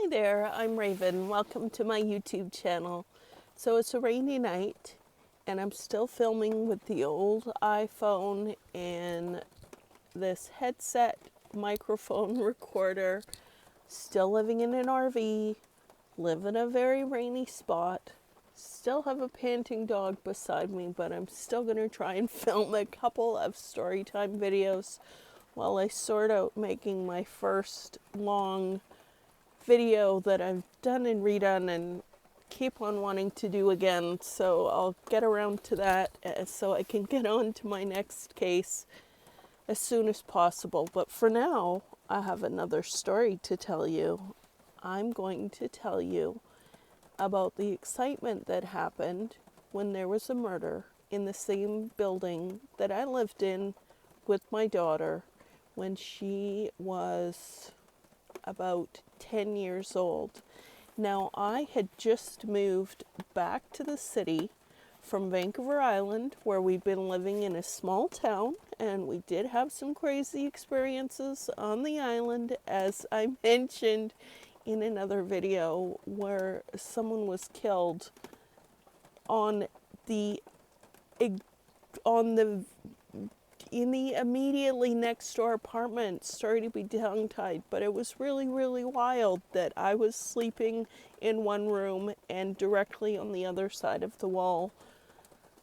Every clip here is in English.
Hi there, I'm Raven. Welcome to my YouTube channel. So it's a rainy night and I'm still filming with the old iPhone and this headset microphone recorder. Still living in an RV, live in a very rainy spot. Still have a panting dog beside me, but I'm still going to try and film a couple of storytime videos while I sort out making my first long video that I've done and redone and keep on wanting to do again. So I'll get around to that so I can get on to my next case as soon as possible. But for now, I have another story to tell you. I'm going to tell you about the excitement that happened when there was a murder in the same building that I lived in with my daughter when she was about 10 years old. Now, I had just moved back to the city from Vancouver Island, where we'd been living in a small town, and we did have some crazy experiences on the island, as I mentioned in another video, where someone was killed on the on the in the immediately next door apartment. Sorry to be tongue-tied, but it was really, really wild that I was sleeping in one room and directly on the other side of the wall,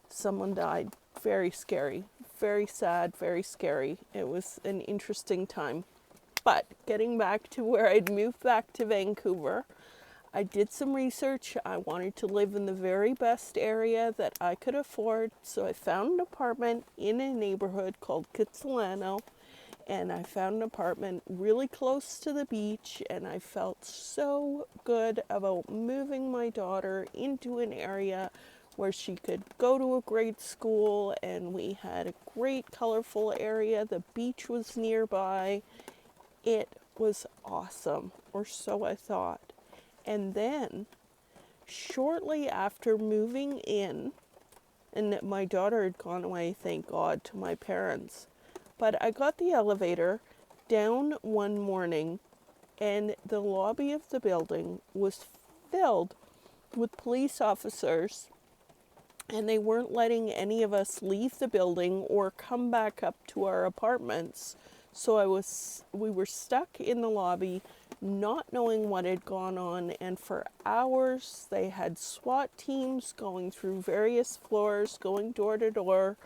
someone died. Very scary, very sad, very scary. It was an interesting time. But getting back to where I'd moved back to Vancouver, I did some research. I wanted to live in the very best area that I could afford. So I found an apartment in a neighborhood called Kitsilano. And I found an apartment really close to the beach. And I felt so good about moving my daughter into an area where she could go to a great school. And we had a great colorful area. The beach was nearby. It was awesome, or so I thought. And then, shortly after moving in, and my daughter had gone away, thank God, to my parents, but I got the elevator down one morning, and the lobby of the building was filled with police officers, and they weren't letting any of us leave the building or come back up to our apartments. So we were stuck in the lobby, not knowing what had gone on, and for hours they had SWAT teams going through various floors, going door to door,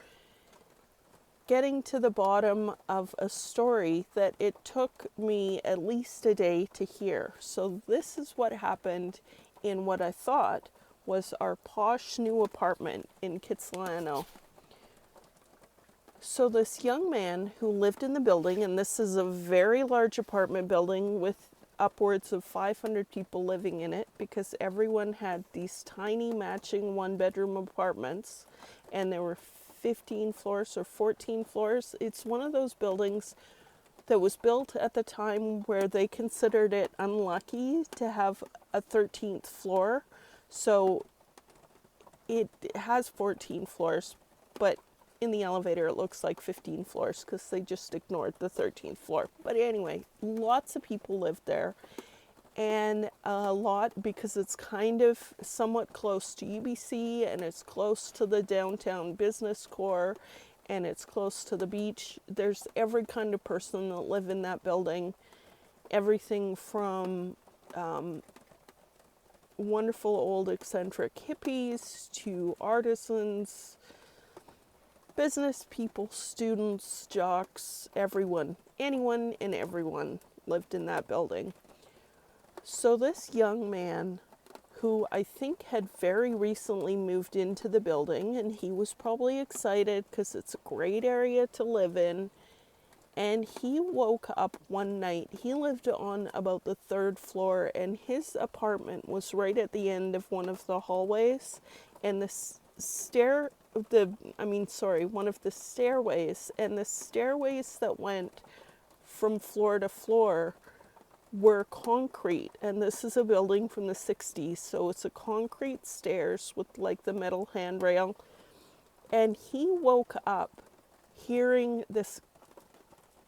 getting to the bottom of a story that it took me at least a day to hear. So this is what happened in what I thought was our posh new apartment in Kitsilano. So this young man who lived in the building, and this is a very large apartment building with upwards of 500 people living in it, because everyone had these tiny matching one-bedroom apartments, and there were 15 floors or 14 floors. It's one of those buildings that was built at the time where they considered it unlucky to have a 13th floor. So it has 14 floors, but in the elevator it looks like 15 floors because they just ignored the 13th floor. But anyway, lots of people lived there, and a lot because it's kind of somewhat close to UBC, and it's close to the downtown business core, and it's close to the beach. There's every kind of person that live in that building, everything from wonderful old eccentric hippies to artisans, business people, students, jocks, everyone, anyone and everyone lived in that building. So this young man, who I think had very recently moved into the building, and he was probably excited because it's a great area to live in, and he woke up one night. He lived on about the 3rd floor, and his apartment was right at the end of one of the hallways, and one of the stairways, and the stairways that went from floor to floor were concrete. And this is a building from the 60s, so it's a concrete stairs with like the metal handrail. And he woke up hearing this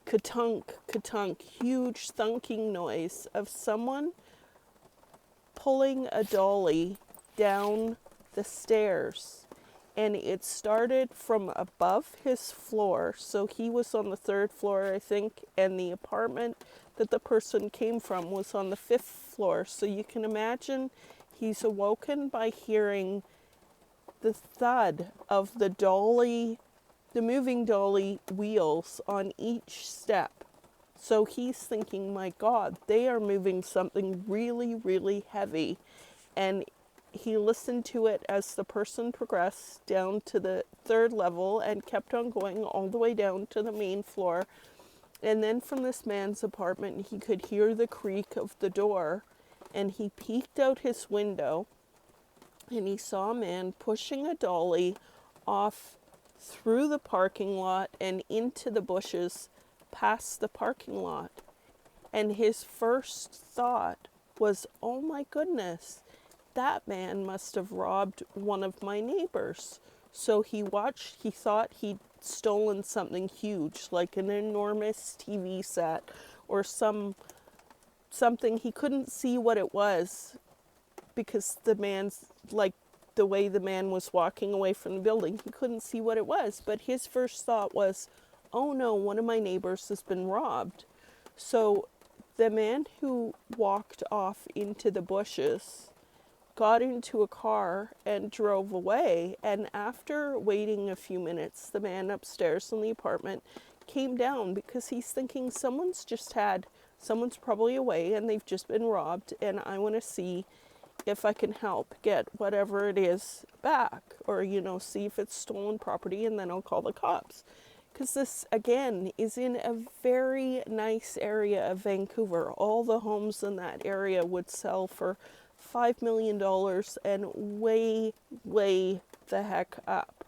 ka-tunk, ka-tunk, huge thunking noise of someone pulling a dolly down the stairs, and it started from above his floor. So he was on the 3rd floor, I think, and the apartment that the person came from was on the 5th floor. So you can imagine he's awoken by hearing the thud of the dolly, the moving dolly wheels on each step. So he's thinking, my God, they are moving something really, really heavy. And he listened to it as the person progressed down to the 3rd level and kept on going all the way down to the main floor. And then from this man's apartment, he could hear the creak of the door, and he peeked out his window and he saw a man pushing a dolly off through the parking lot and into the bushes past the parking lot. And his first thought was, oh my goodness, that man must have robbed one of my neighbors. So he thought he'd stolen something huge, like an enormous TV set or something. He couldn't see what it was because the way the man was walking away from the building, he couldn't see what it was. But his first thought was, oh no, one of my neighbors has been robbed. So the man who walked off into the bushes got into a car and drove away. And after waiting a few minutes, the man upstairs in the apartment came down because he's thinking someone's probably away and they've just been robbed, and I want to see if I can help get whatever it is back, or, see if it's stolen property, and then I'll call the cops. Because this, again, is in a very nice area of Vancouver. All the homes in that area would sell for $5 million and way, way the heck up.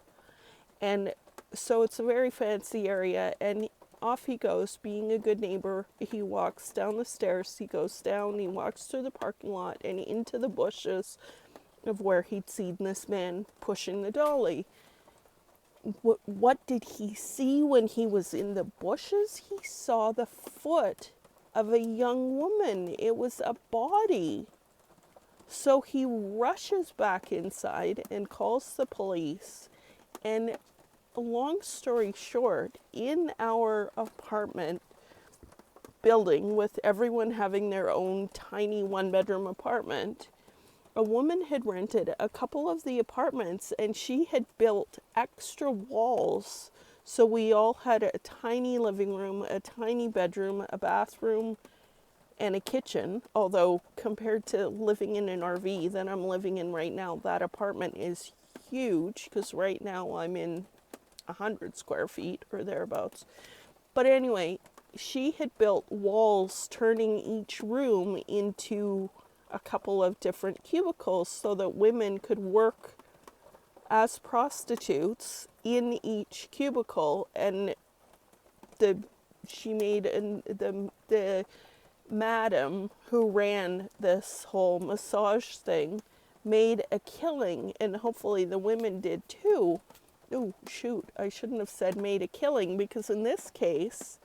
And so it's a very fancy area, and off he goes, being a good neighbor. He walks down the stairs, he goes down, he walks through the parking lot and into the bushes of where he'd seen this man pushing the dolly. What did he see when he was in the bushes? He saw the foot of a young woman. It was a body. So he rushes back inside and calls the police. And long story short, in our apartment building, with everyone having their own tiny 1-bedroom apartment, a woman had rented a couple of the apartments, and she had built extra walls. So we all had a tiny living room, a tiny bedroom, a bathroom, and a kitchen. Although compared to living in an RV that I'm living in right now, that apartment is huge, because right now I'm in 100 square feet or thereabouts. But anyway, she had built walls turning each room into a couple of different cubicles so that women could work as prostitutes in each cubicle. And the madam who ran this whole massage thing made a killing, and hopefully the women did too. Oh, shoot, I shouldn't have said made a killing, because in this case,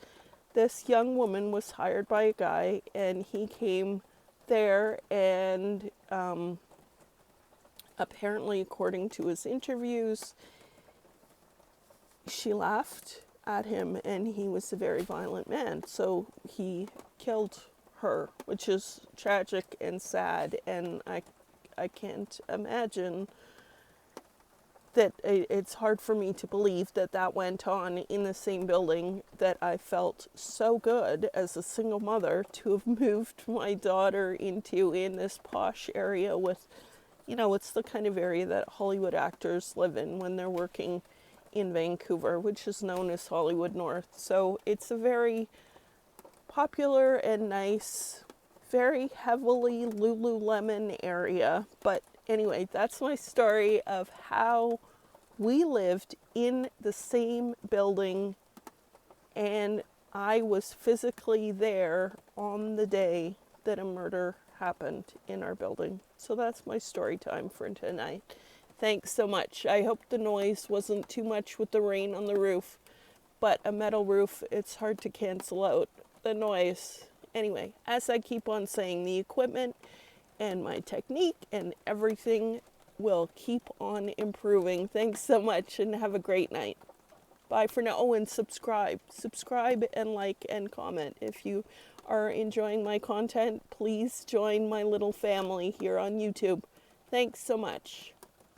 this young woman was hired by a guy, and he came there, and apparently, according to his interviews, she laughed at him, and he was a very violent man. So he killed her, which is tragic and sad, and I can't imagine that. It's hard for me to believe that that went on in the same building that I felt so good as a single mother to have moved my daughter into, in this posh area with, it's the kind of area that Hollywood actors live in when they're working in Vancouver, which is known as Hollywood North. So it's a very popular and nice, very heavily Lululemon area. But anyway, that's my story of how we lived in the same building, and I was physically there on the day that a murder happened in our building. So that's my story time for tonight. Thanks so much. I hope the noise wasn't too much with the rain on the roof, but a metal roof, it's hard to cancel out the noise. Anyway, as I keep on saying, the equipment and my technique and everything will keep on improving. Thanks so much and have a great night. Bye for now. Oh, and subscribe. Subscribe and like and comment. If you are enjoying my content, please join my little family here on YouTube. Thanks so much.